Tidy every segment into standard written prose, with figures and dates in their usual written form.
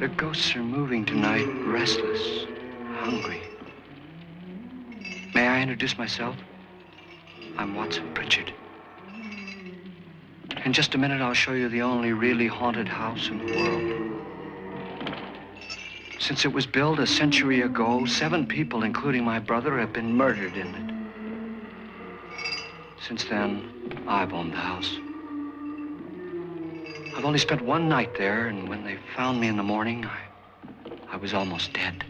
The ghosts are moving tonight, restless, hungry. May I introduce myself? I'm Watson Pritchard. In just a minute, I'll show you the only really haunted house in the world. Since it was built a century ago, 7 people, including my brother, have been murdered in it. Since then, I've owned the house. I've only spent 1 night there, and when they found me in the morning, I was almost dead.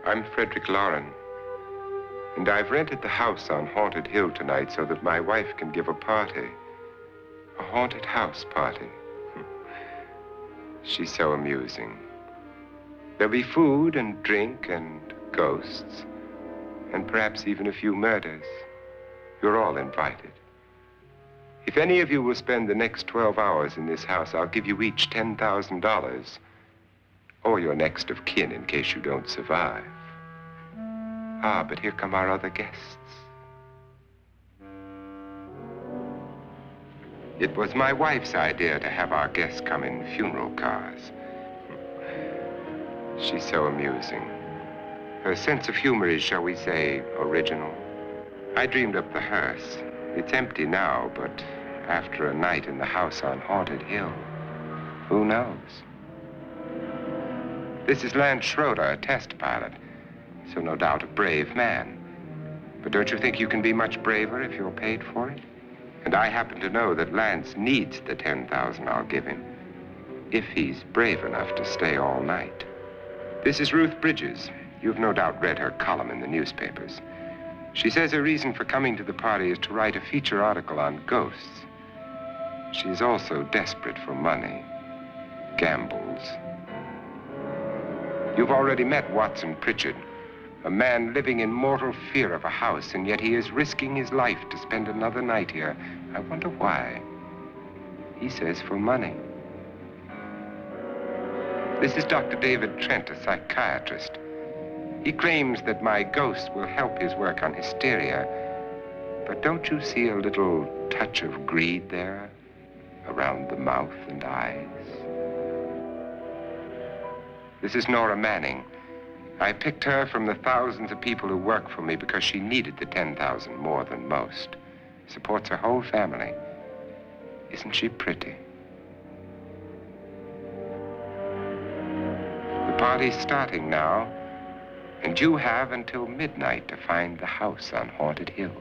I'm Frederick Loren, and I've rented the house on Haunted Hill tonight so that my wife can give a party. A haunted house party. She's so amusing. There'll be food and drink and ghosts, and perhaps even a few murders. You're all invited. If any of you will spend the next 12 hours in this house, I'll give you each $10,000, or your next of kin in case you don't survive. Ah, but here come our other guests. It was my wife's idea to have our guests come in funeral cars. She's so amusing. Her sense of humor is, shall we say, original. I dreamed up the hearse. It's empty now, but after a night in the house on Haunted Hill, who knows? This is Lance Schroeder, a test pilot, so no doubt a brave man. But don't you think you can be much braver if you're paid for it? And I happen to know that Lance needs the $10,000 I'll give him, if he's brave enough to stay all night. This is Ruth Bridges. You've no doubt read her column in the newspapers. She says her reason for coming to the party is to write a feature article on ghosts. She's also desperate for money, gambles. You've already met Watson Pritchard, a man living in mortal fear of a house, and yet he is risking his life to spend another night here. I wonder why. He says for money. This is Dr. David Trent, a psychiatrist. He claims that my ghost will help his work on hysteria. But don't you see a little touch of greed there around the mouth and eyes? This is Nora Manning. I picked her from the thousands of people who work for me because she needed the $10,000 more than most. Supports her whole family. Isn't she pretty? The party's starting now, and you have until midnight to find the house on Haunted Hill.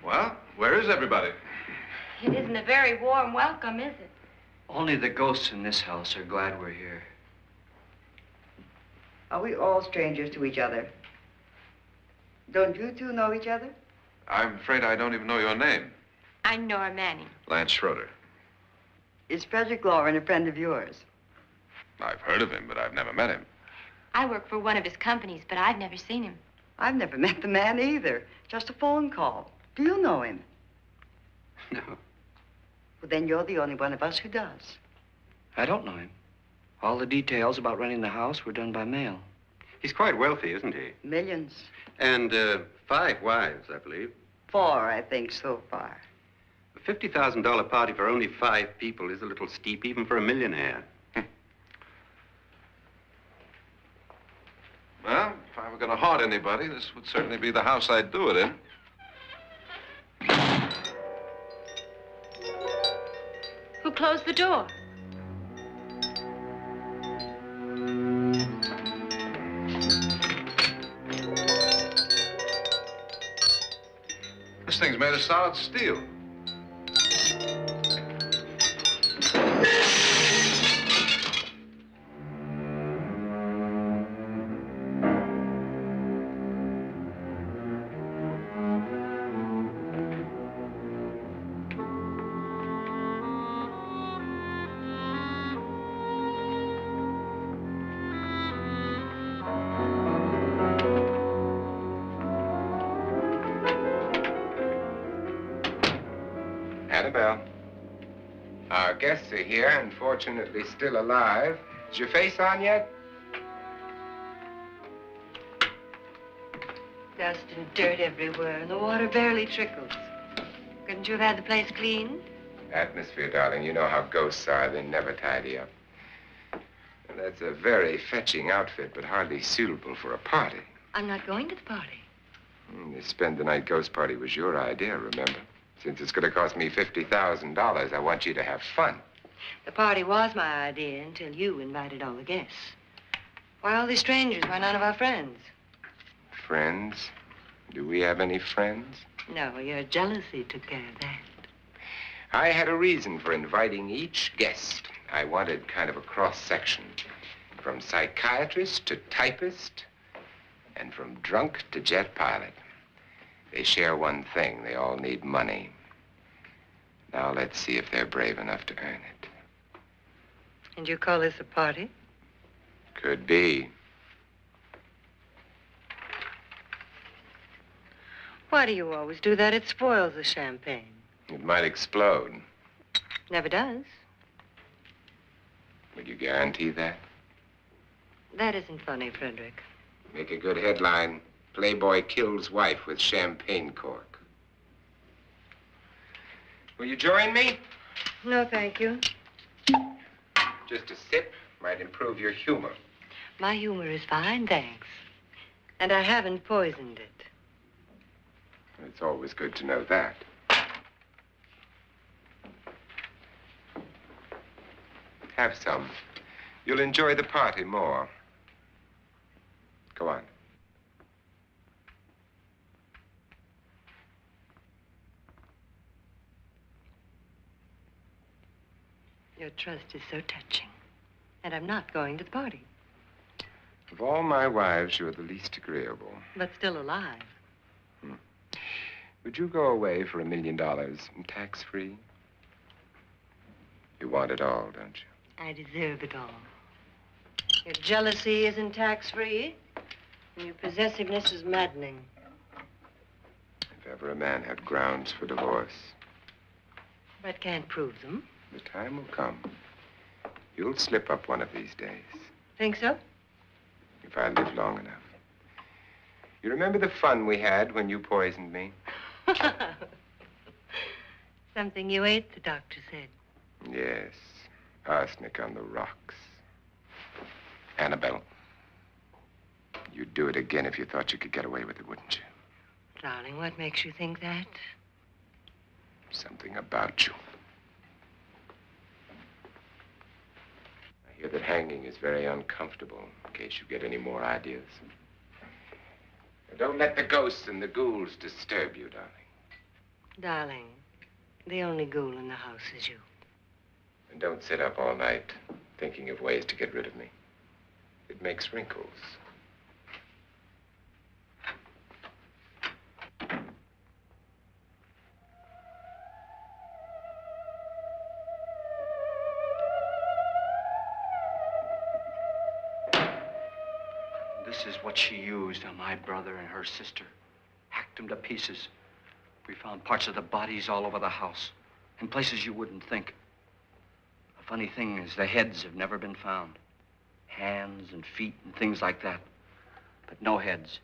Well, where is everybody? It isn't a very warm welcome, is it? Only the ghosts in this house are glad we're here. Are we all strangers to each other? Don't you two know each other? I'm afraid I don't even know your name. I'm Nora Manning. Lance Schroeder. Is Frederick Loren a friend of yours? I've heard of him, but I've never met him. I work for one of his companies, but I've never seen him. I've never met the man either. Just a phone call. Do you know him? No, Well, then you're the only one of us who does. I don't know him. All the details about renting the house were done by mail. He's quite wealthy, isn't he? Millions. And 5 wives, I believe. 4, I think, so far. A $50,000 party for only 5 people is a little steep, even for a millionaire. Well, if I were going to haunt anybody, this would certainly be the house I'd do it in. Who closed the door? This thing's made of solid steel. Annabelle, our guests are here, unfortunately still alive. Is your face on yet? Dust and dirt everywhere, and the water barely trickles. Couldn't you have had the place cleaned? Atmosphere, darling. You know how ghosts are. They never tidy up. And that's a very fetching outfit, but hardly suitable for a party. I'm not going to the party. The spend-the-night ghost party was your idea, remember? Since it's going to cost me $50,000, I want you to have fun. The party was my idea until you invited all the guests. Why, all these strangers were none of our friends. Friends? Do we have any friends? No, your jealousy took care of that. I had a reason for inviting each guest. I wanted kind of a cross-section. From psychiatrist to typist, and from drunk to jet pilot. They share one thing. They all need money. Now let's see if they're brave enough to earn it. And you call this a party? Could be. Why do you always do that? It spoils the champagne. It might explode. Never does. Would you guarantee that? That isn't funny, Frederick. Make a good headline. Playboy kills wife with champagne cork. Will you join me? No, thank you. Just a sip might improve your humor. My humor is fine, thanks. And I haven't poisoned it. It's always good to know that. Have some. You'll enjoy the party more. Go on. Your trust is so touching. And I'm not going to the party. Of all my wives, you're the least agreeable. But still alive. Would you go away for $1 million tax-free? You want it all, don't you? I deserve it all. Your jealousy isn't tax-free. And your possessiveness is maddening. If ever a man had grounds for divorce, But can't prove them. the time will come. You'll slip up one of these days, Think so? if I live long enough. You remember the fun we had when you poisoned me? Something you ate, the doctor said. Yes, arsenic on the rocks. Annabelle, you'd do it again if you thought you could get away with it, wouldn't you? Darling, what makes you think that? Something about you. I hear that hanging is very uncomfortable, in case you get any more ideas. Now, don't let the ghosts and the ghouls disturb you, darling. Darling, the only ghoul in the house is you. And don't sit up all night thinking of ways to get rid of me. It makes wrinkles. This is what she used on my brother and her sister. Hacked them to pieces. We found parts of the bodies all over the house, in places you wouldn't think. The funny thing is the heads have never been found. Hands and feet and things like that. But no heads.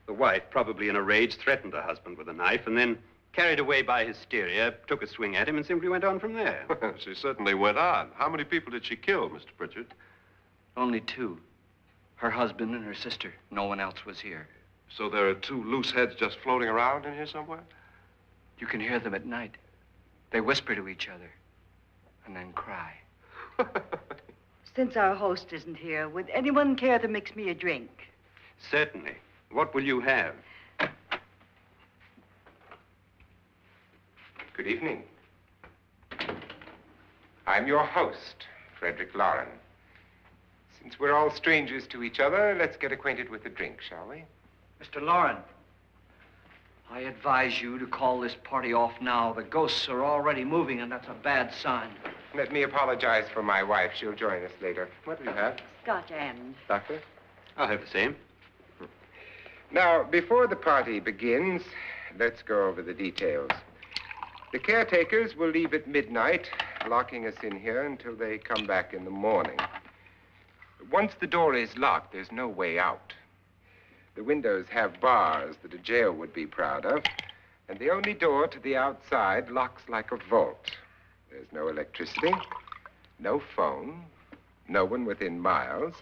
The wife, probably in a rage, threatened her husband with a knife and then, carried away by hysteria, took a swing at him and simply went on from there. She certainly went on. How many people did she kill, Mr. Pritchard? Only two. Her husband and her sister. No one else was here. So there are two loose heads just floating around in here somewhere? You can hear them at night. They whisper to each other and then cry. Since our host isn't here, would anyone care to mix me a drink? Certainly. What will you have? Good evening. I'm your host, Frederick Loren. Since we're all strangers to each other, let's get acquainted with a drink, shall we? Mr. Loren, I advise you to call this party off now. The ghosts are already moving, and that's a bad sign. Let me apologize for my wife. She'll join us later. What will you have? Scotch and. Doctor? I'll have the same. Now, before the party begins, let's go over the details. The caretakers will leave at midnight, locking us in here until they come back in the morning. Once the door is locked, there's no way out. The windows have bars that a jail would be proud of, and the only door to the outside locks like a vault. There's no electricity, no phone, no one within miles,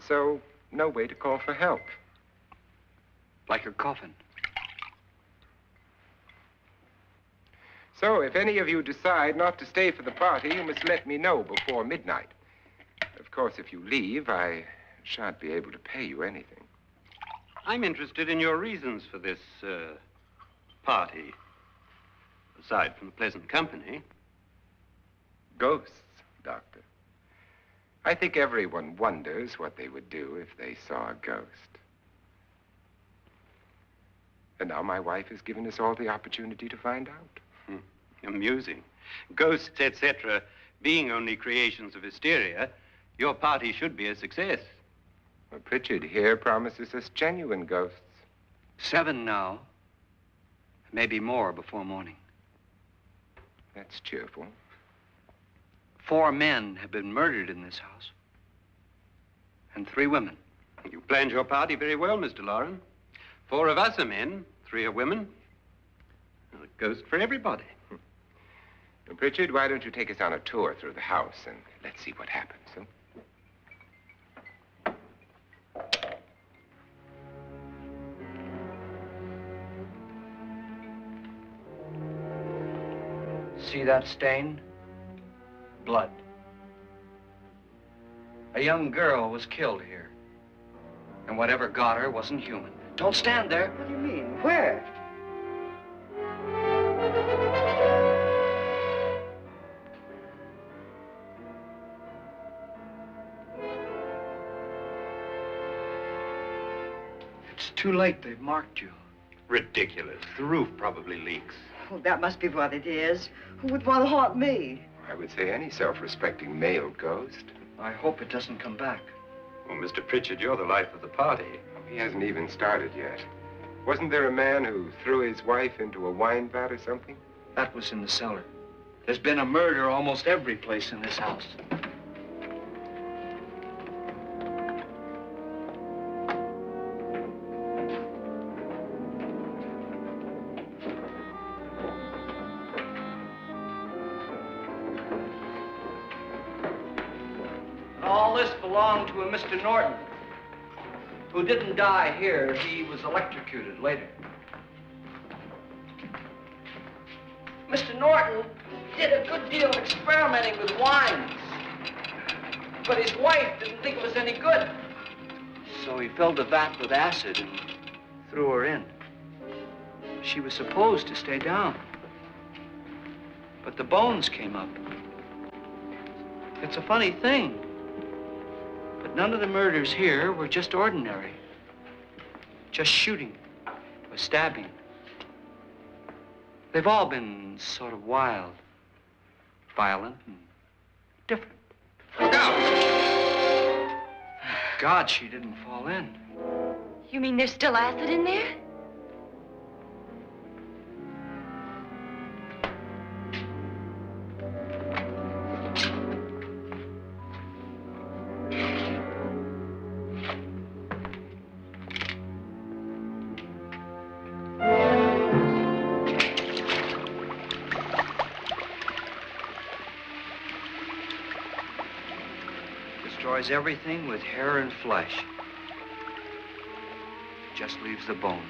so no way to call for help. Like a coffin. So if any of you decide not to stay for the party, you must let me know before midnight. Of course, if you leave, I shan't be able to pay you anything. I'm interested in your reasons for this, party. Aside from the pleasant company. Ghosts, Doctor. I think everyone wonders what they would do if they saw a ghost. And now my wife has given us all the opportunity to find out. Amusing. Ghosts, etc., being only creations of hysteria, your party should be a success. Well, Pritchard here promises us genuine ghosts. 7 now. Maybe more before morning. That's cheerful. 4 men have been murdered in this house. And 3 women. You planned your party very well, Mr. Loren. 4 of us are men, 3 are women. A ghost for everybody. Now, Pritchard, why don't you take us on a tour through the house and let's see what happens, huh? See that stain? Blood. A young girl was killed here. And whatever got her wasn't human. Don't stand there. What do you mean? Where? It's too late. They've marked you. Ridiculous. The roof probably leaks. Oh, that must be what it is. Who would want to haunt me? I would say any self-respecting male ghost. I hope it doesn't come back. Well, Mr. Pritchard, you're the life of the party. He hasn't even started yet. Wasn't there a man who threw his wife into a wine vat or something? That was in the cellar. There's been a murder almost every place in this house. All this belonged to a Mr. Norton, who didn't die here. He was electrocuted later. Mr. Norton did a good deal of experimenting with wines, but his wife didn't think it was any good. So he filled the vat with acid and threw her in. She was supposed to stay down. But the bones came up. It's a funny thing. But none of the murders here were just ordinary. Just shooting or stabbing. They've all been sort of wild, violent, and different. Look out! God, she didn't fall in. You mean there's still acid in there? Destroys everything with hair and flesh. Just leaves the bones.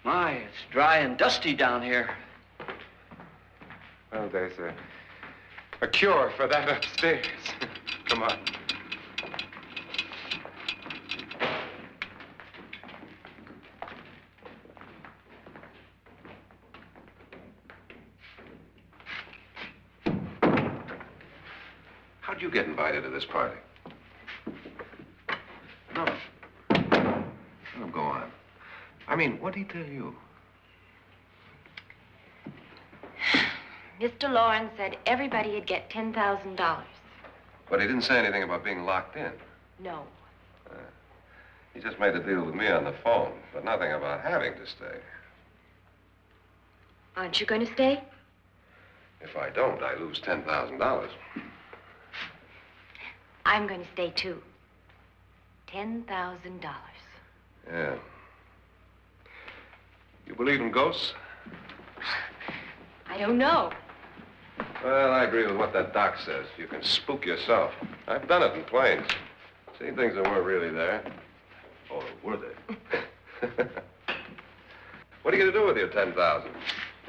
My, it's dry and dusty down here. Well, there's a cure for that upstairs. Come on. How'd you get invited to this party? No. No, go on. I mean, what'd he tell you? Mr. Loren said everybody'd get $10,000. But he didn't say anything about being locked in. No. He just made a deal with me on the phone, but nothing about having to stay. Aren't you going to stay? If I don't, I lose $10,000. I'm going to stay, too. $10,000. Yeah. You believe in ghosts? I don't know. Well, I agree with what that doc says. You can spook yourself. I've done it in planes. Seen things that weren't really there. Or were they? What are you going to do with your $10,000?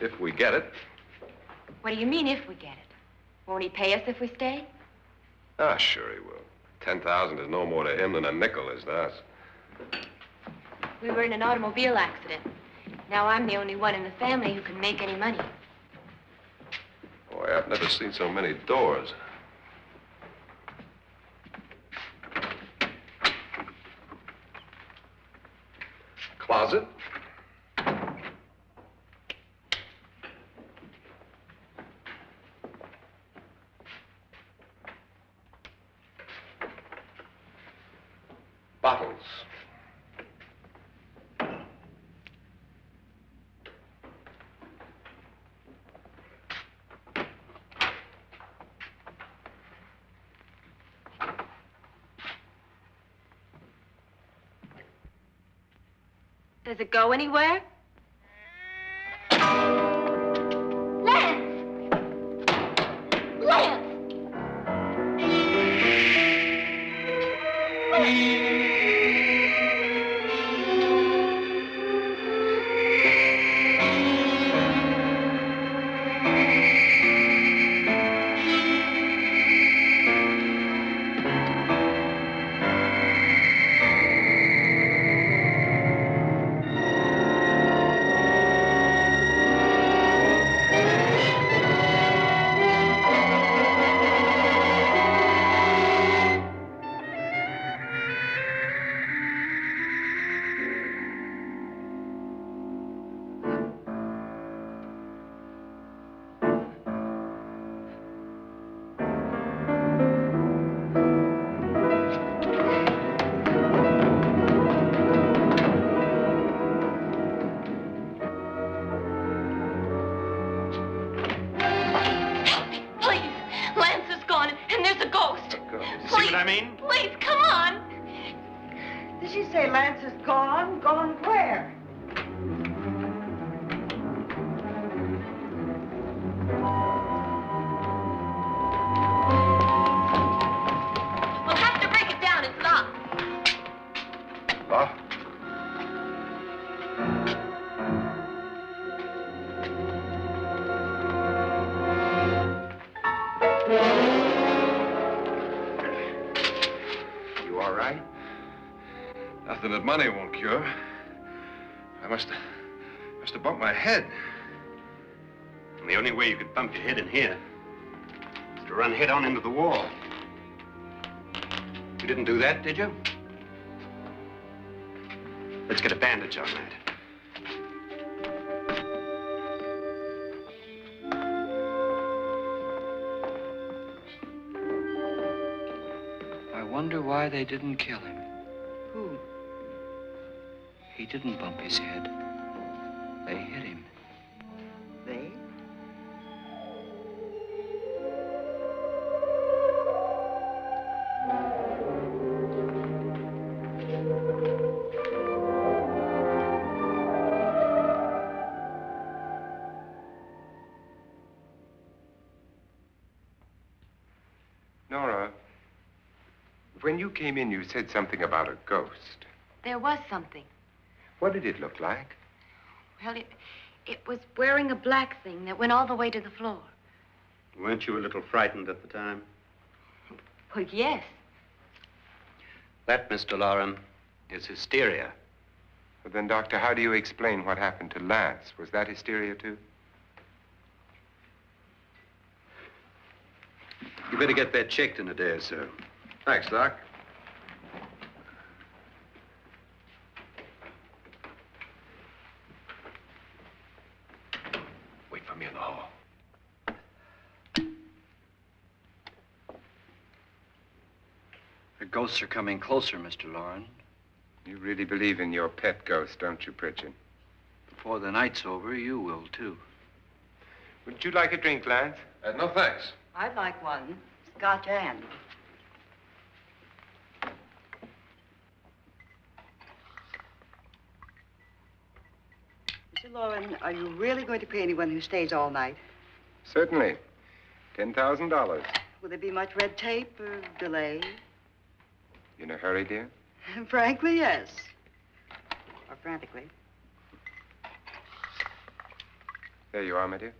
If we get it. What do you mean, if we get it? Won't he pay us if we stay? Ah, sure he will. 10,000 is no more to him than a nickel is to us. We were in an automobile accident. Now I'm the only one in the family who can make any money. Boy, I've never seen so many doors. Closet. Bottles. Does it go anywhere? Lance! Lance! Please, come on. Did she say Lance is gone? Gone where? We'll have to break it down. It's locked. Locked? something that money won't cure. I must have bumped my head. And the only way you could bump your head in here is to run head on into the wall. You didn't do that, did you? Let's get a bandage on that. I wonder why they didn't kill him. Who? He didn't bump his head. They hit him. They? Nora, when you came in, you said something about a ghost. There was something. What did it look like? Well, it was wearing a black thing that went all the way to the floor. Weren't you a little frightened at the time? Well, yes. That, Mr. Loren, is hysteria. Well, then, Doctor, how do you explain what happened to Lance? Was that hysteria, too? You better get that checked in a day or so. Thanks, Doc. Wait for me in the hall. The ghosts are coming closer, Mr. Loren. You really believe in your pet ghost, don't you, Pritchard? Before the night's over, you will, too. Would you like a drink, Lance? No, thanks. I'd like one. Scotch and. Mr. Loren, are you really going to pay anyone who stays all night? Certainly. $10,000. Will there be much red tape or delay? In a hurry, dear? Frankly, yes. Or frantically. There you are, my dear.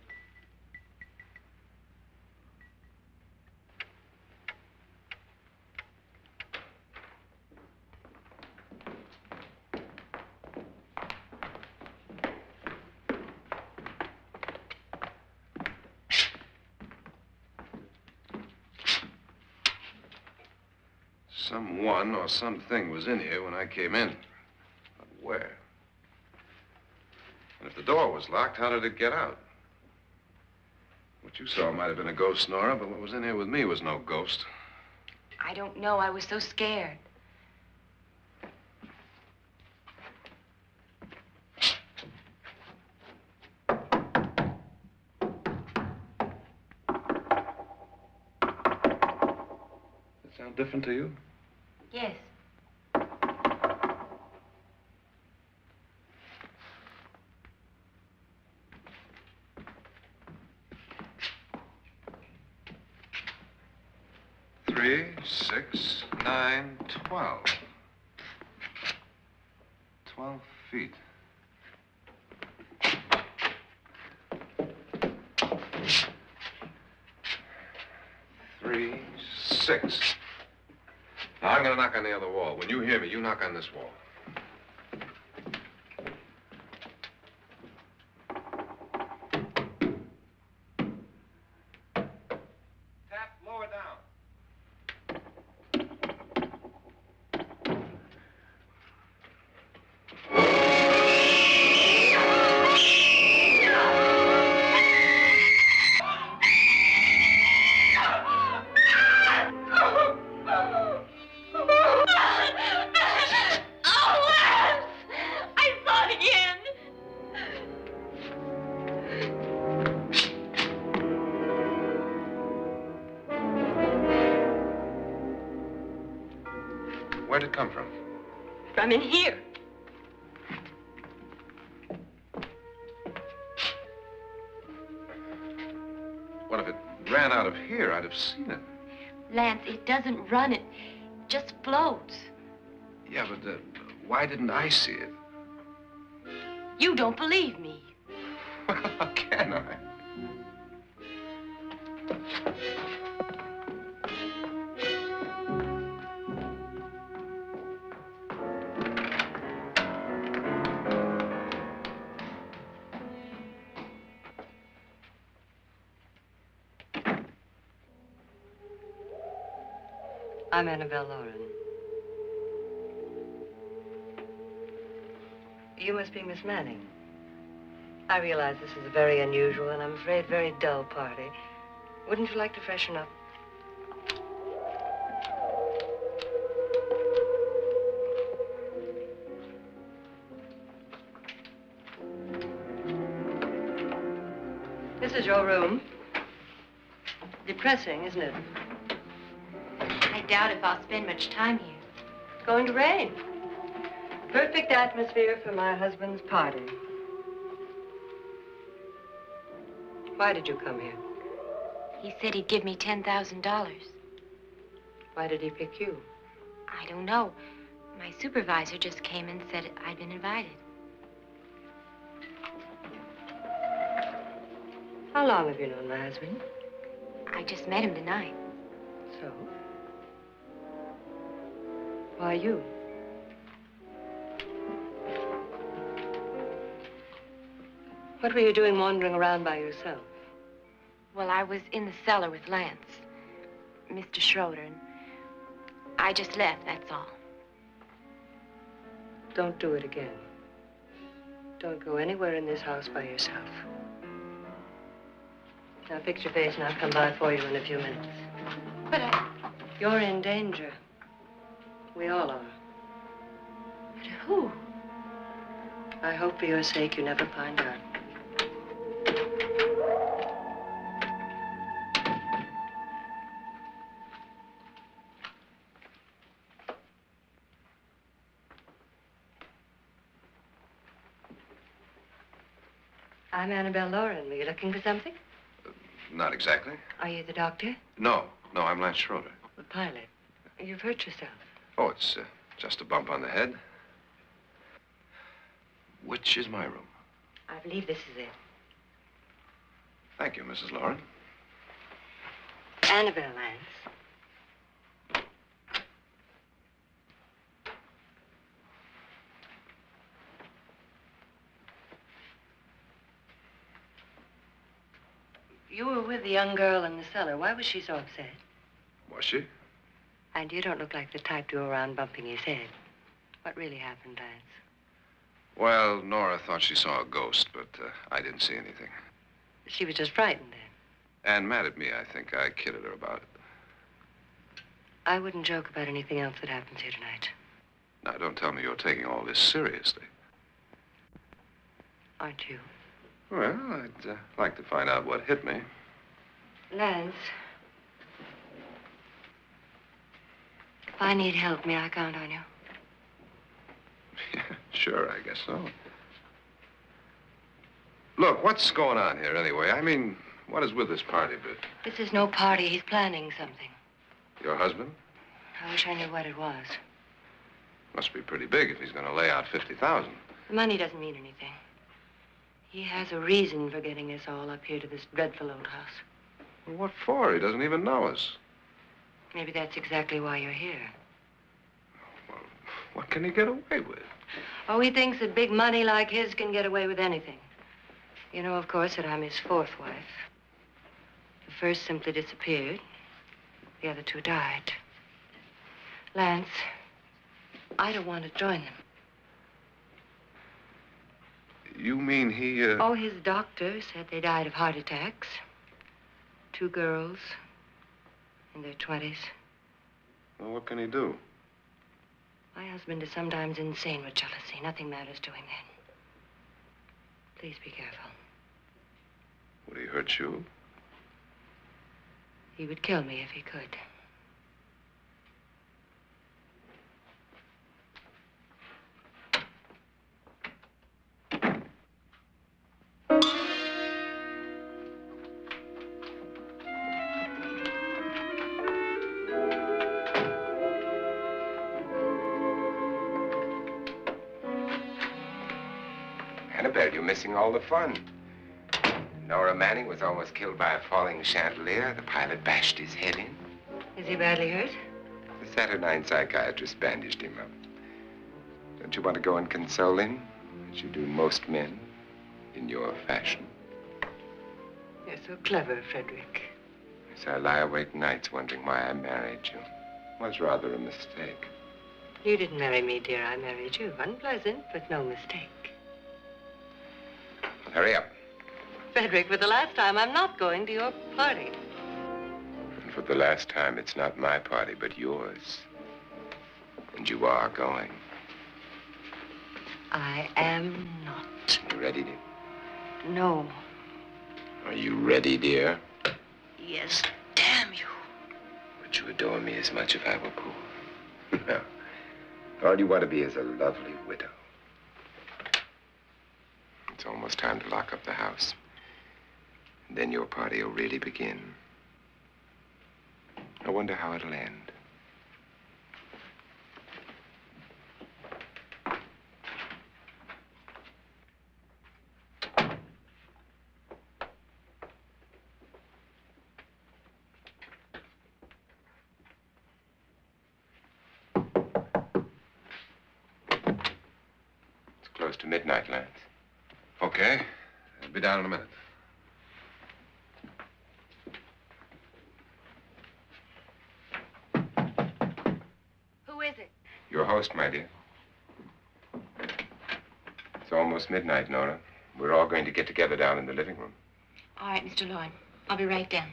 Someone or something was in here when I came in. But where? And if the door was locked, how did it get out? What you saw might have been a ghost, Nora, but what was in here with me was no ghost. I don't know. I was so scared. Does it sound different to you? Yes. Three, 6, 9, 12. 12 feet. Three, 6. Now, I'm gonna knock on the other wall. When you hear me, you knock on this wall. Tap lower down. Where'd it come from? From in here. What if it ran out of here? I'd have seen it. Lance, it doesn't run. It just floats. Yeah, but why didn't I see it? You don't believe me. How can I? I'm Annabelle Loren. You must be Miss Manning. I realize this is a very unusual and I'm afraid very dull party. Wouldn't you like to freshen up? This is your room. Depressing, isn't it? I doubt if I'll spend much time here. It's going to rain. Perfect atmosphere for my husband's party. Why did you come here? He said he'd give me $10,000. Why did he pick you? I don't know. My supervisor just came and said I'd been invited. How long have you known my husband? I just met him tonight. So? Why you? What were you doing wandering around by yourself? Well, I was in the cellar with Lance, Mr. Schroeder, and I just left, that's all. Don't do it again. Don't go anywhere in this house by yourself. Now fix your face and I'll come by for you in a few minutes. But You're in danger. We all are. but who? I hope for your sake you never find out. I'm Annabelle Loren. Were you looking for something? Not exactly. Are you the doctor? No, I'm Lance Schroeder. The pilot. You've hurt yourself. Oh, it's just a bump on the head. Which is my room? I believe this is it. Thank you, Mrs. Loren. Annabelle, Lance. You were with the young girl in the cellar. Why was she so upset? Was she? And you don't look like the type to go around bumping his head. What really happened, Lance? Well, Nora thought she saw a ghost, but I didn't see anything. She was just frightened then. And mad at me, I think. I kidded her about it. I wouldn't joke about anything else that happens here tonight. Now, don't tell me you're taking all this seriously. Aren't you? Well, I'd like to find out what hit me. Lance. If I need help, may I count on you? Yeah, sure, I guess so. Look, what's going on here anyway? I mean, what is with this party bit? This is no party. He's planning something. Your husband? I wish I knew what it was. Must be pretty big if he's going to lay out 50,000. The money doesn't mean anything. He has a reason for getting us all up here to this dreadful old house. Well, what for? He doesn't even know us. Maybe that's exactly why you're here. Well, what can he get away with? Oh, he thinks that big money like his can get away with anything. You know, of course, that I'm his fourth wife. The first simply disappeared. The other two died. Lance, I don't want to join them. You mean he, Oh, his doctor said they died of heart attacks. 2 girls in their 20s. Well, what can he do? My husband is sometimes insane with jealousy. Nothing matters to him then. Please be careful. Would he hurt you? He would kill me if he could. Annabelle, you're missing all the fun. Nora Manning was almost killed by a falling chandelier. The pilot bashed his head in. Is he badly hurt? The Saturnine psychiatrist bandaged him up. Don't you want to go and console him, as you do most men, in your fashion? You're so clever, Frederick. So I lie awake nights wondering why I married you. was rather a mistake. You didn't marry me, dear. I married you. Unpleasant, but no mistake. Hurry up. Frederick, for the last time, I'm not going to your party. And for the last time, it's not my party, but yours. And you are going. I am not. You ready, dear? No. Are you ready, dear? Yes, damn you. Would you adore me as much if I were poor? No. All you want to be is a lovely widow. It's almost time to lock up the house. And then your party will really begin. I wonder how it'll end. It's close to midnight, Lance. Okay. I'll be down in a minute. Who is it? Your host, my dear. It's almost midnight, Nora. We're all going to get together down in the living room. All right, Mr. Loren. I'll be right down.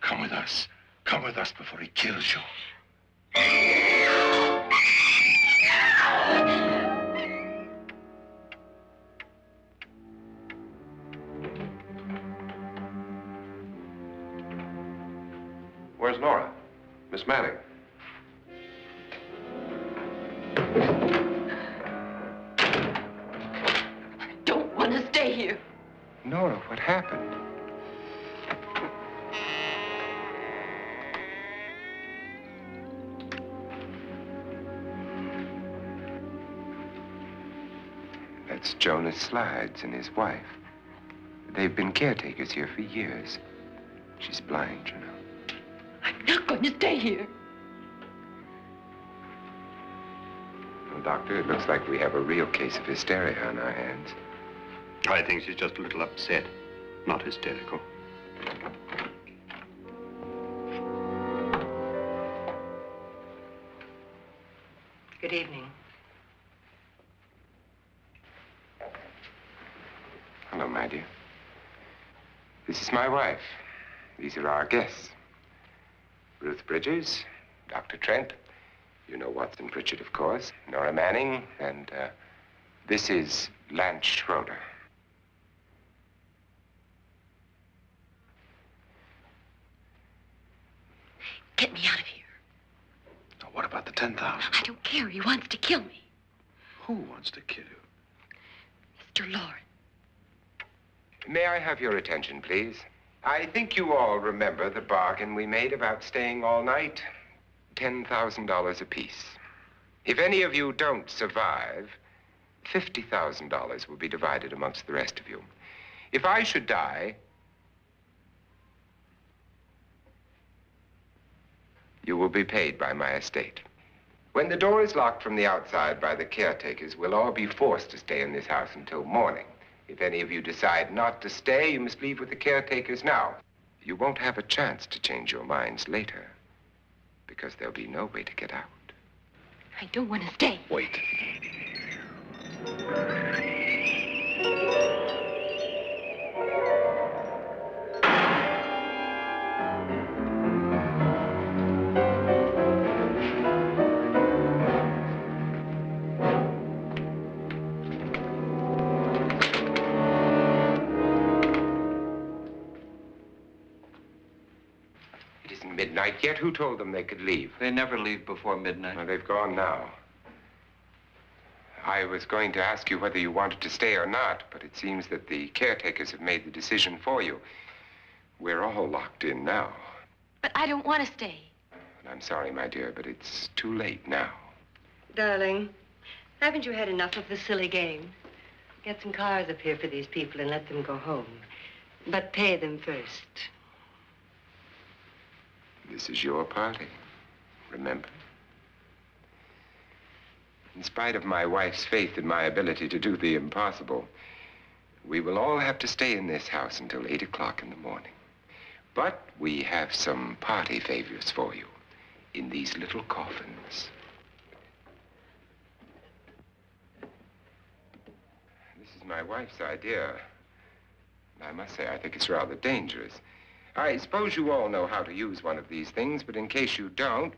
Come with us. Come with us before he kills you. Where's Nora? Miss Manning. I don't want to stay here. Nora, what happened? That's Jonas Slides and his wife. They've been caretakers here for years. She's blind, you know. I'm not going to stay here. Well, Doctor, it looks like we have a real case of hysteria on our hands. I think she's just a little upset, not hysterical. Good evening. Hello, my dear. This is my wife. These are our guests. Ruth Bridges, Dr. Trent. You know Watson Pritchard, of course. Nora Manning, and this is Lance Schroeder. Get me out of here. Now, what about the 10,000? I don't care. He wants to kill me. Who wants to kill you? Mr. Loren. May I have your attention, please? I think you all remember the bargain we made about staying all night. $10,000 apiece. If any of you don't survive, $50,000 will be divided amongst the rest of you. If I should die, you will be paid by my estate. When the door is locked from the outside by the caretakers, we'll all be forced to stay in this house until morning. If any of you decide not to stay, you must leave with the caretakers now. You won't have a chance to change your minds later, because there'll be no way to get out. I don't want to stay. Wait. isn't midnight yet. Who told them they could leave? They never leave before midnight. Well, they've gone now. I was going to ask you whether you wanted to stay or not, but it seems that the caretakers have made the decision for you. We're all locked in now. But I don't want to stay. And I'm sorry, my dear, but it's too late now. Darling, haven't you had enough of the silly game? Get some cars up here for these people and let them go home. But pay them first. This is your party, remember? In spite of my wife's faith in my ability to do the impossible, we will all have to stay in this house until 8 o'clock in the morning. But we have some party favors for you in these little coffins. This is my wife's idea. And I must say, I think it's rather dangerous. I suppose you all know how to use one of these things, but in case you don't,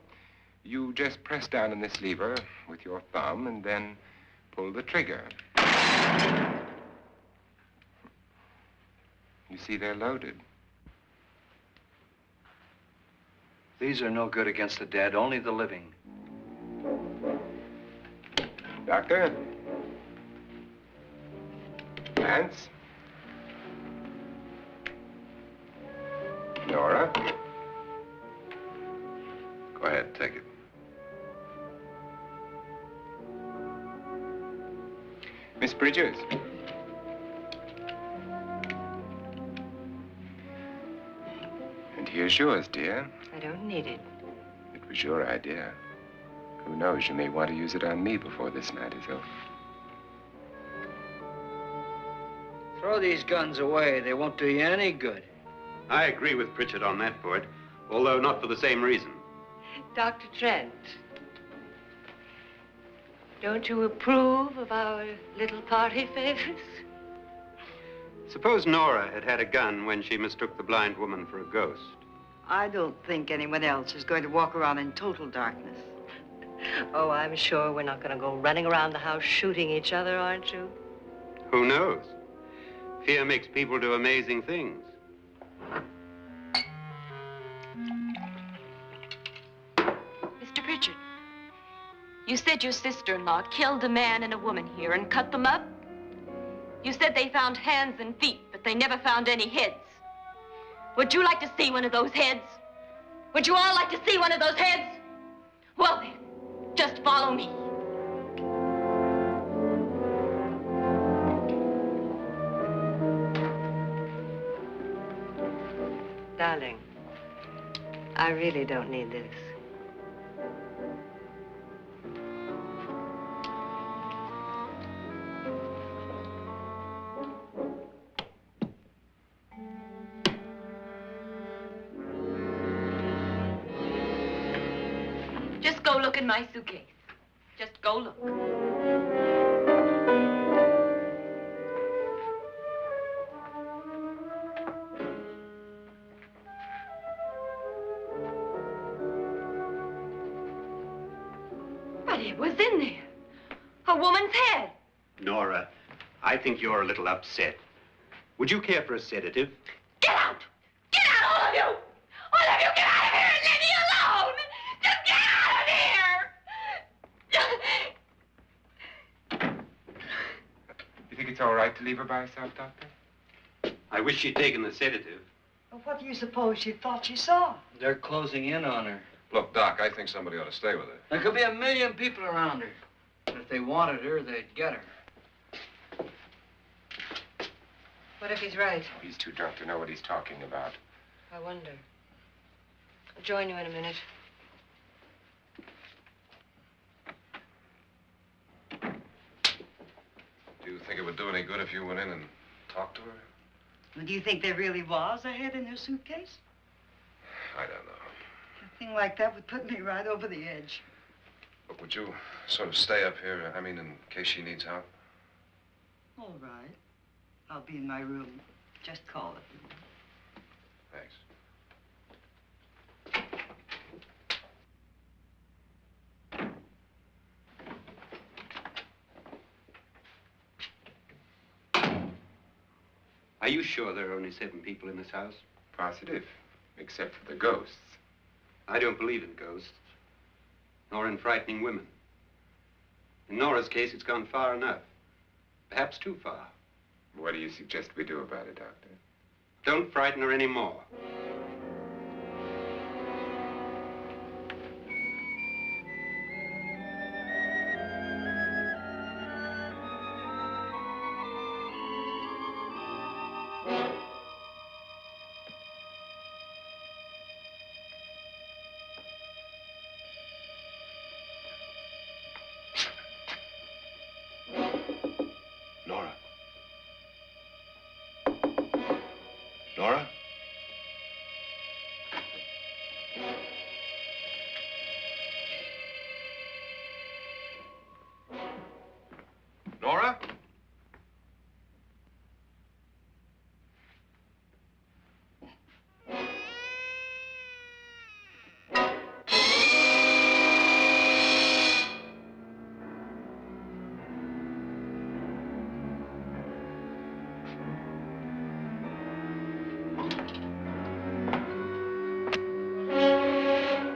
you just press down on this lever with your thumb and then pull the trigger. You see, they're loaded. These are no good against the dead, only the living. Doctor? Lance? Nora? Go ahead, take it. Miss Bridges? And here's yours, dear. I don't need it. It was your idea. Who knows, you may want to use it on me before this night is over. Throw these guns away. They won't do you any good. I agree with Pritchard on that point, although not for the same reason. Dr. Trent, don't you approve of our little party favors? Suppose Nora had had a gun when she mistook the blind woman for a ghost. I don't think anyone else is going to walk around in total darkness. Oh, I'm sure we're not going to go running around the house shooting each other, aren't you? Who knows? Fear makes people do amazing things. Mr. Pritchard, you said your sister-in-law killed a man and a woman here and cut them up? You said they found hands and feet, but they never found any heads. Would you like to see one of those heads? Would you all like to see one of those heads? Well, then, just follow me. Darling, I really don't need this. Just go look in my suitcase. Just go look. But it was in there. A woman's head. Nora, I think you're a little upset. Would you care for a sedative? Get out! Get out, all of you! All of you, get out of here and leave me alone! Just get out of here! You think it's all right to leave her by herself, Doctor? I wish she'd taken the sedative. Well, what do you suppose she thought she saw? They're closing in on her. Look, Doc, I think somebody ought to stay with her. There could be 1,000,000 people around her. But if they wanted her, they'd get her. What if he's right? He's too drunk to know what he's talking about. I wonder. I'll join you in a minute. Do you think it would do any good if you went in and talked to her? Well, do you think there really was a head in her suitcase? I don't know. A thing like that would put me right over the edge. But would you sort of stay up here, I mean, in case she needs help? All right. I'll be in my room. Just call it. Thanks. Are you sure there are only 7 people in this house? Positive, except for the ghosts. I don't believe in ghosts, nor in frightening women. In Nora's case, it's gone far enough. Perhaps too far. What do you suggest we do about it, Doctor? Don't frighten her anymore. Nora? Nora? Nora?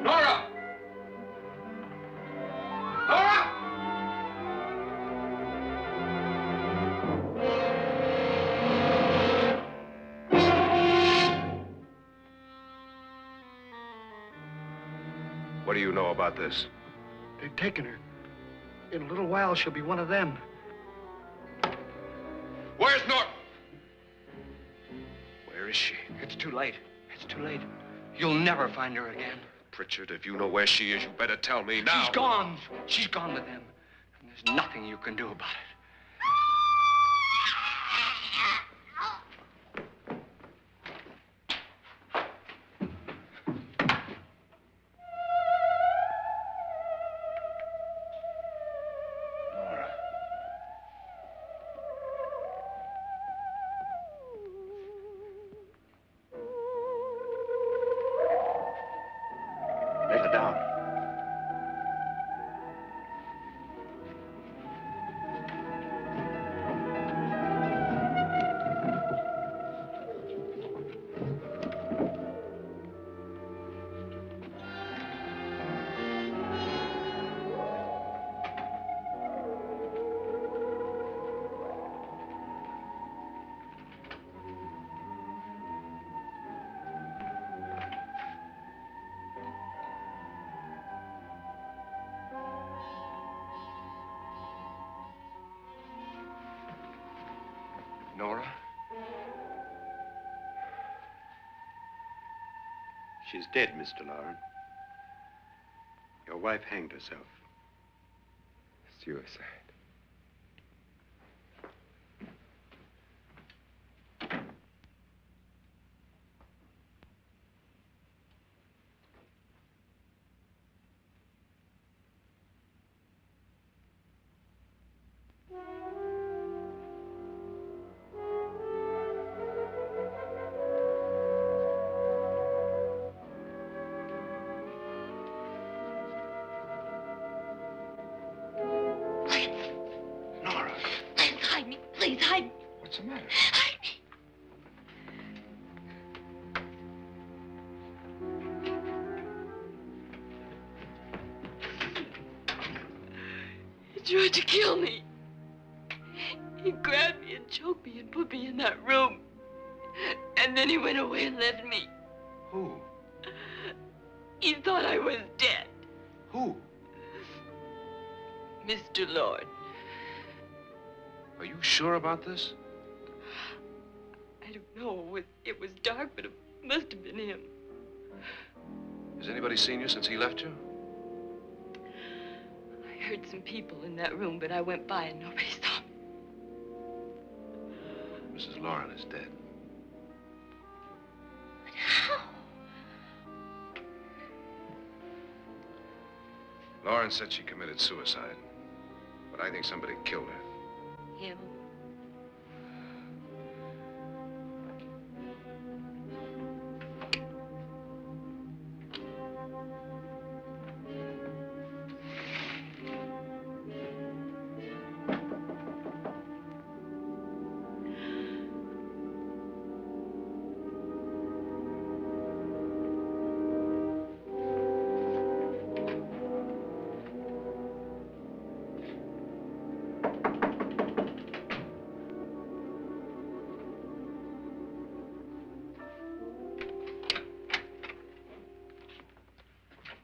Nora! Nora! What do you know about this? They've taken her. In a little while, she'll be one of them. Where's Nora? Where is she? It's too late. It's too late. You'll never find her again. Pritchard, if you know where she is, you better tell me now. She's gone. She's gone with them. And there's nothing you can do about it. Nora. Let her down. Nora? She's dead, Mr. Loren. Your wife hanged herself. Suicide. Nora, Please hide me. Please hide me. what's the matter? Hide me. He tried to kill me. He grabbed me and choked me and put me in that room. And then he went away and left me. Who? He thought I was dead. Who? Mr. Lord. Are you sure about this? I don't know. It was dark, but it must have been him. Has anybody seen you since he left you? I heard some people in that room, but I went by and nobody saw me. Mrs. Loren is dead. But how? Loren said she committed suicide, but I think somebody killed her. Him?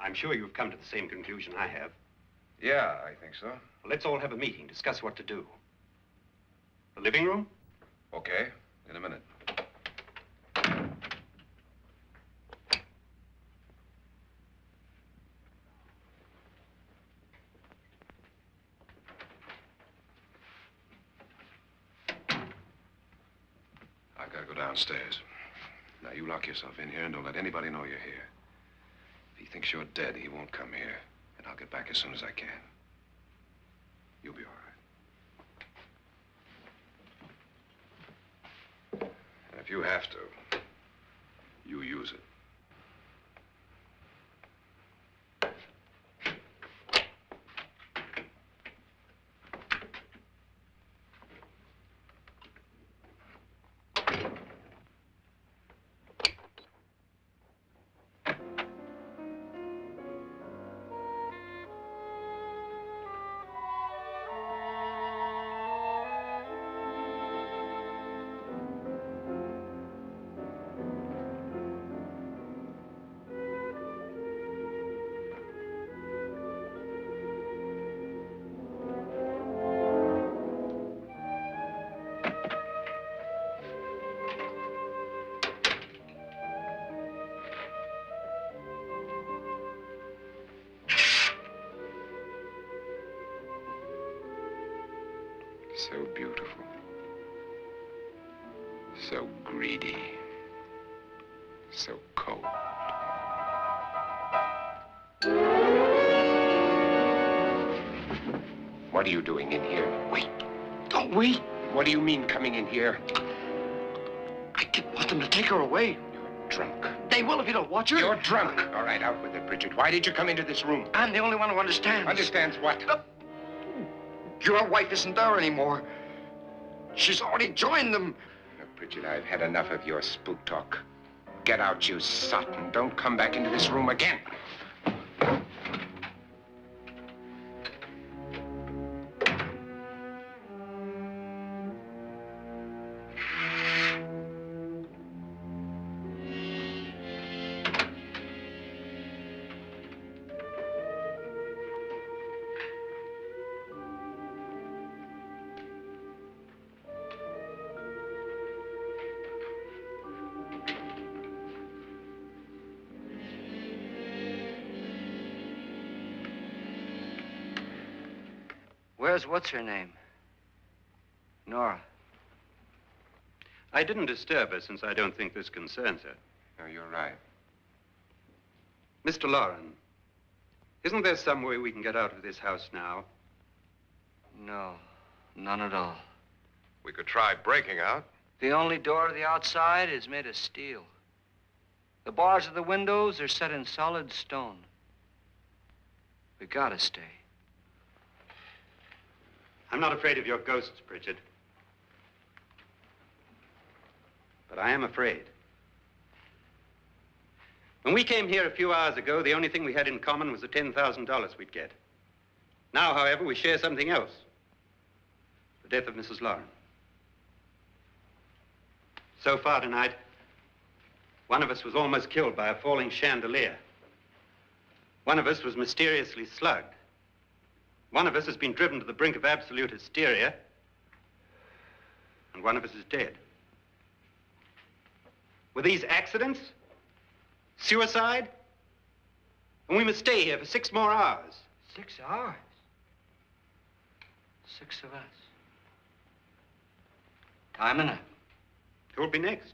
I'm sure you've come to the same conclusion I have. Yeah, I think so. Well, let's all have a meeting, discuss what to do. The living room? Okay, in a minute. I've got to go downstairs. Now, you lock yourself in here and don't let anybody know you're here. If he thinks you're dead, he won't come here. And I'll get back as soon as I can. You'll be all right. And if you have to, you use it. So beautiful. So greedy. So cold. What are you doing in here? Wait. Don't wait. What do you mean coming in here? I didn't want them to take her away. You're drunk. They will if you don't watch her. You're drunk. All right, out with it, Bridget. Why did you come into this room? I'm the only one who understands. Understands what? Your wife isn't there anymore. She's already joined them. Now, Bridget, I've had enough of your spook talk. Get out, you sot, and don't come back into this room again. Where's what's-her-name? Nora. I didn't disturb her since I don't think this concerns her. No, you're right. Mr. Loren, isn't there some way we can get out of this house now? No, none at all. We could try breaking out. The only door to the outside is made of steel. The bars of the windows are set in solid stone. We gotta stay. I'm not afraid of your ghosts, Bridget. But I am afraid. When we came here a few hours ago, the only thing we had in common was the $10,000 we'd get. Now, however, we share something else. The death of Mrs. Loren. So far tonight, one of us was almost killed by a falling chandelier. One of us was mysteriously slugged. One of us has been driven to the brink of absolute hysteria, and one of us is dead. Were these accidents? Suicide? And we must stay here for 6 more hours. 6 hours? 6 of us. Time enough. Who'll be next?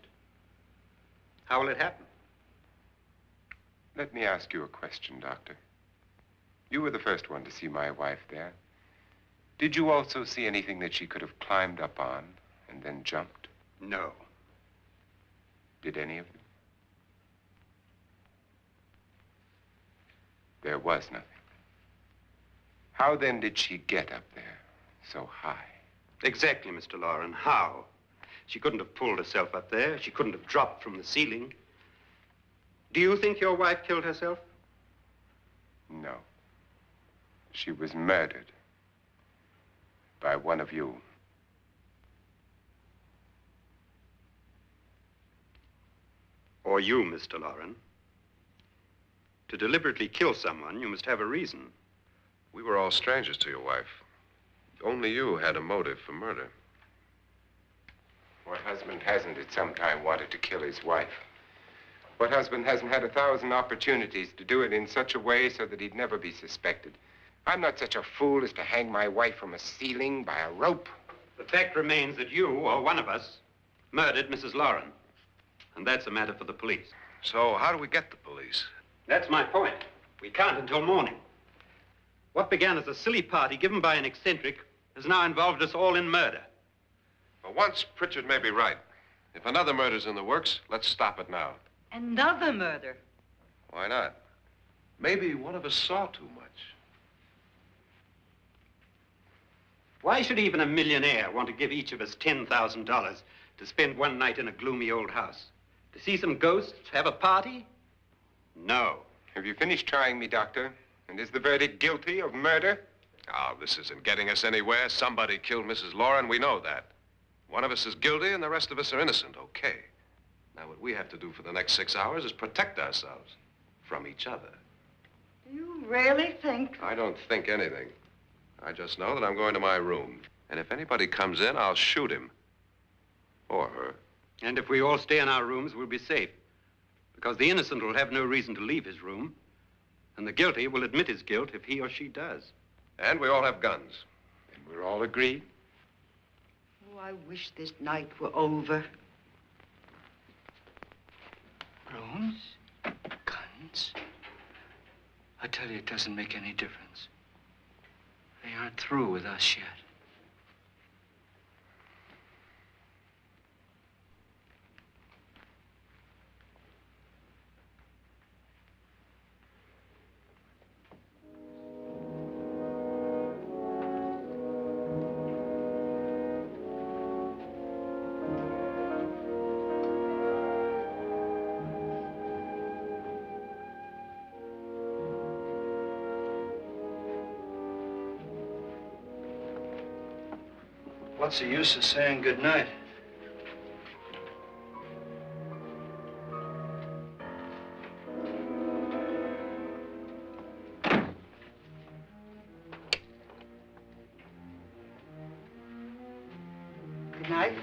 How will it happen? Let me ask you a question, Doctor. You were the first one to see my wife there. Did you also see anything that she could have climbed up on and then jumped? No. Did any of you? There was nothing. How then did she get up there so high? Exactly, Mr. Loren. How? She couldn't have pulled herself up there. She couldn't have dropped from the ceiling. Do you think your wife killed herself? No. She was murdered by one of you. Or you, Mr. Loren. To deliberately kill someone, you must have a reason. We were all strangers to your wife. Only you had a motive for murder. What husband hasn't at some time wanted to kill his wife? What husband hasn't had 1,000 opportunities to do it in such a way so that he'd never be suspected? I'm not such a fool as to hang my wife from a ceiling by a rope. The fact remains that you, or one of us, murdered Mrs. Loren. And that's a matter for the police. So how do we get the police? That's my point. We can't until morning. What began as a silly party given by an eccentric has now involved us all in murder. For once, Pritchard may be right. If another murder's in the works, let's stop it now. Another murder? Why not? Maybe one of us saw too much. Why should even a millionaire want to give each of us $10,000 to spend one night in a gloomy old house? To see some ghosts, have a party? No. Have you finished trying me, Doctor? And is the verdict guilty of murder? Oh, this isn't getting us anywhere. Somebody killed Mrs. Loren. We know that. One of us is guilty and the rest of us are innocent. Okay. Now, what we have to do for the next 6 hours is protect ourselves from each other. You really think? I don't think anything. I just know that I'm going to my room. And if anybody comes in, I'll shoot him. Or her. And if we all stay in our rooms, we'll be safe. Because the innocent will have no reason to leave his room. And the guilty will admit his guilt if he or she does. And we all have guns. And we're all agreed? Oh, I wish this night were over. Rooms? Guns? I tell you, it doesn't make any difference. They aren't through with us yet. What's the use of saying goodnight? Good night.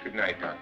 Good night, Doctor.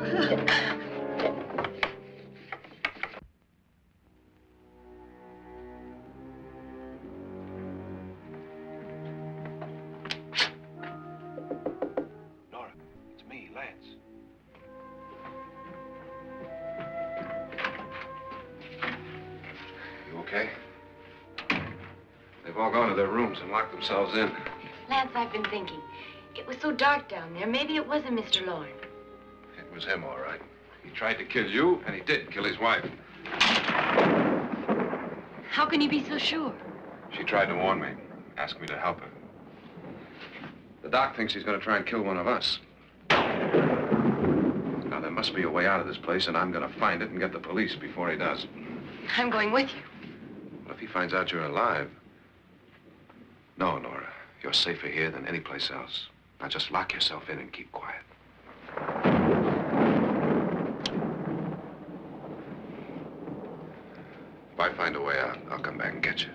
Nora, it's me, Lance. You okay? They've all gone to their rooms and locked themselves in. Lance, I've been thinking. It was so dark down there. Maybe it wasn't Mr. Loren. It was him, all right. He tried to kill you, and he did kill his wife. How can you be so sure? She tried to warn me, asked me to help her. The doc thinks he's going to try and kill one of us. Now, there must be a way out of this place, and I'm going to find it and get the police before he does. I'm going with you. Well, if he finds out you're alive... No, Nora. You're safer here than any place else. Now, just lock yourself in and keep quiet. If I find a way out, I'll come back and get you.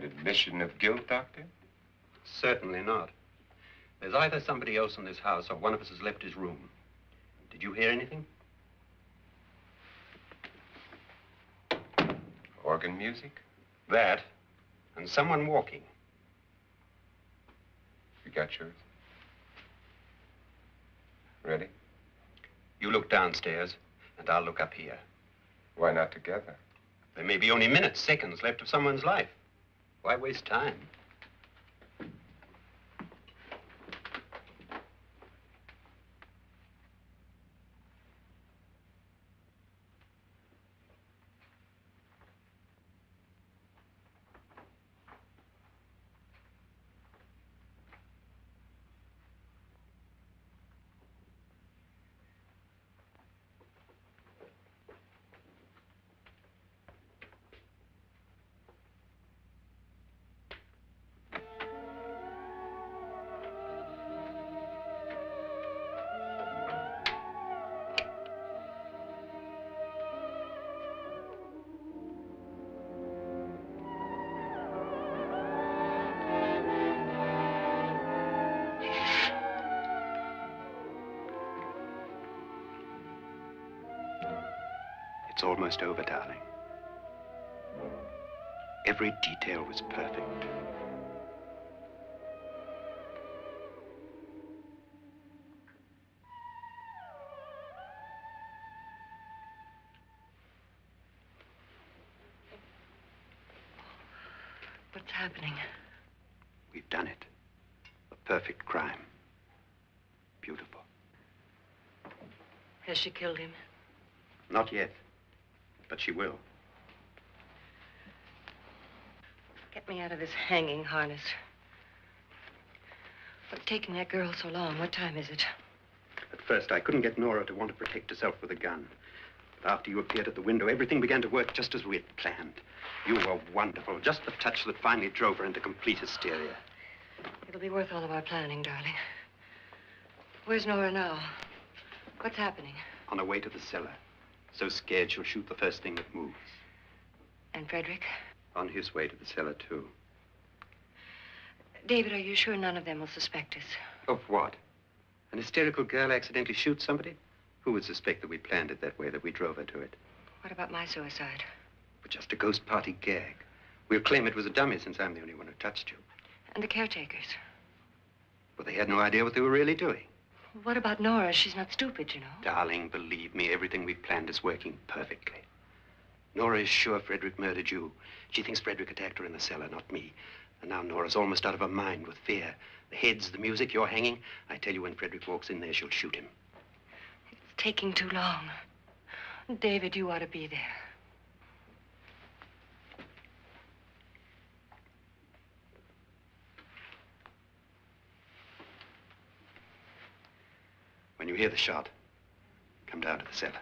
An admission of guilt, Doctor? Certainly not. There's either somebody else in this house or one of us has left his room. Did you hear anything? Organ music? That, and someone walking. You got yours? Ready? You look downstairs, and I'll look up here. Why not together? There may be only minutes, seconds left of someone's life. Why waste time? It's almost over, darling. Every detail was perfect. What's happening? We've done it. A perfect crime. Beautiful. Has she killed him? Not yet, but she will. Get me out of this hanging harness. What's taking that girl so long? What time is it? At first, I couldn't get Nora to want to protect herself with a gun. But after you appeared at the window, everything began to work just as we had planned. You were wonderful. Just the touch that finally drove her into complete hysteria. It'll be worth all of our planning, darling. Where's Nora now? What's happening? On her way to the cellar. So scared she'll shoot the first thing that moves. And Frederick? On his way to the cellar, too. David, are you sure none of them will suspect us? Of what? An hysterical girl accidentally shoots somebody? Who would suspect that we planned it that way, that we drove her to it? What about my suicide? But just a ghost party gag. We'll claim it was a dummy since I'm the only one who touched you. And the caretakers? But they had no idea what they were really doing. What about Nora? She's not stupid, you know. Darling, believe me, everything we've planned is working perfectly. Nora is sure Frederick murdered you. She thinks Frederick attacked her in the cellar, not me. And now Nora's almost out of her mind with fear. The heads, the music, you're hanging. I tell you, when Frederick walks in there, she'll shoot him. It's taking too long. David, you ought to be there. When you hear the shot, come down to the cellar.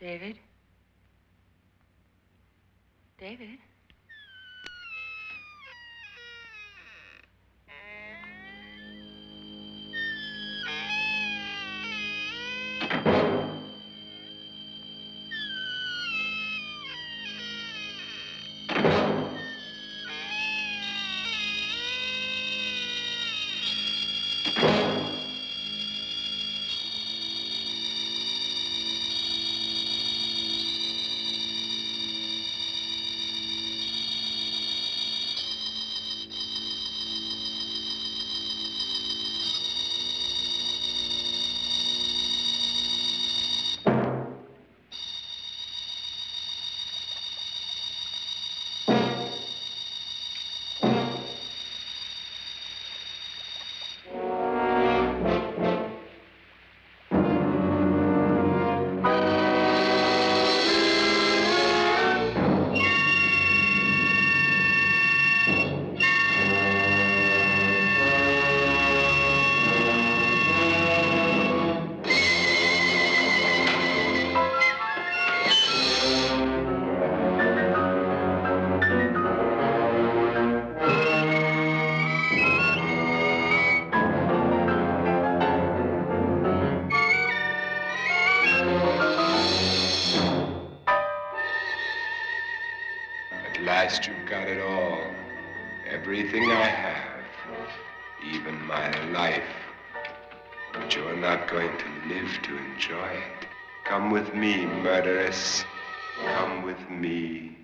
David? David? At last you've got it all. Everything I have. Even my life. But you're not going to live to enjoy it. Come with me, murderess. Come with me.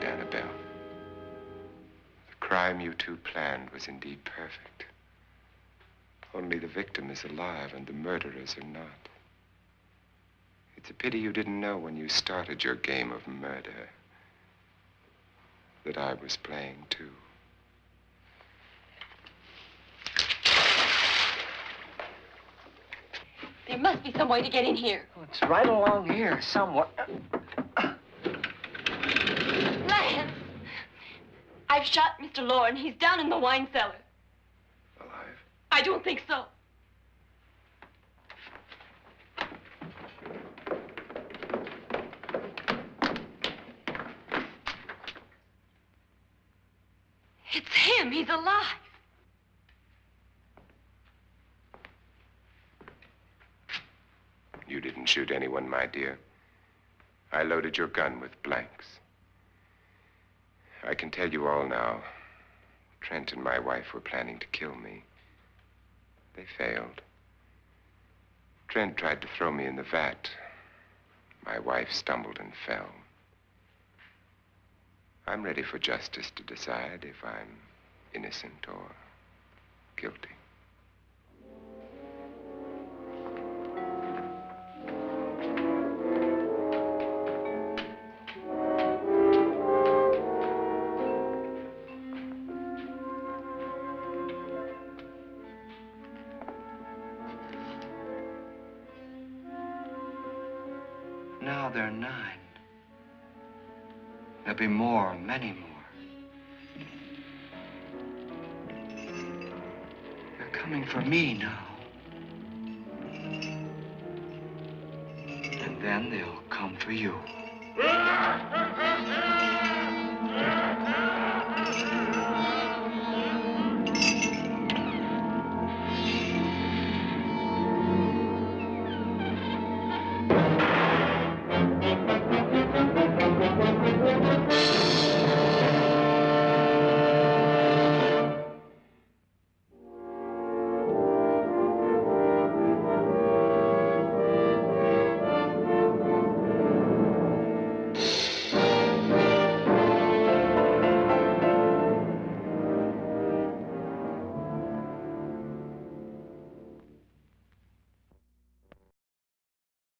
Annabelle. The crime you two planned was indeed perfect. Only the victim is alive and the murderers are not. It's a pity you didn't know when you started your game of murder that I was playing too. There must be some way to get in here. Oh, it's right along here somewhere. Lance! I've shot Mr. Loren. He's down in the wine cellar. Alive? I don't think so. It's him. He's alive. You didn't shoot anyone, my dear. I loaded your gun with blanks. I can tell you all now. Trent and my wife were planning to kill me. They failed. Trent tried to throw me in the vat. My wife stumbled and fell. I'm ready for justice to decide if I'm innocent or guilty. Now they're 9. There'll be more, many more. They're coming for me now. And then they'll come for you.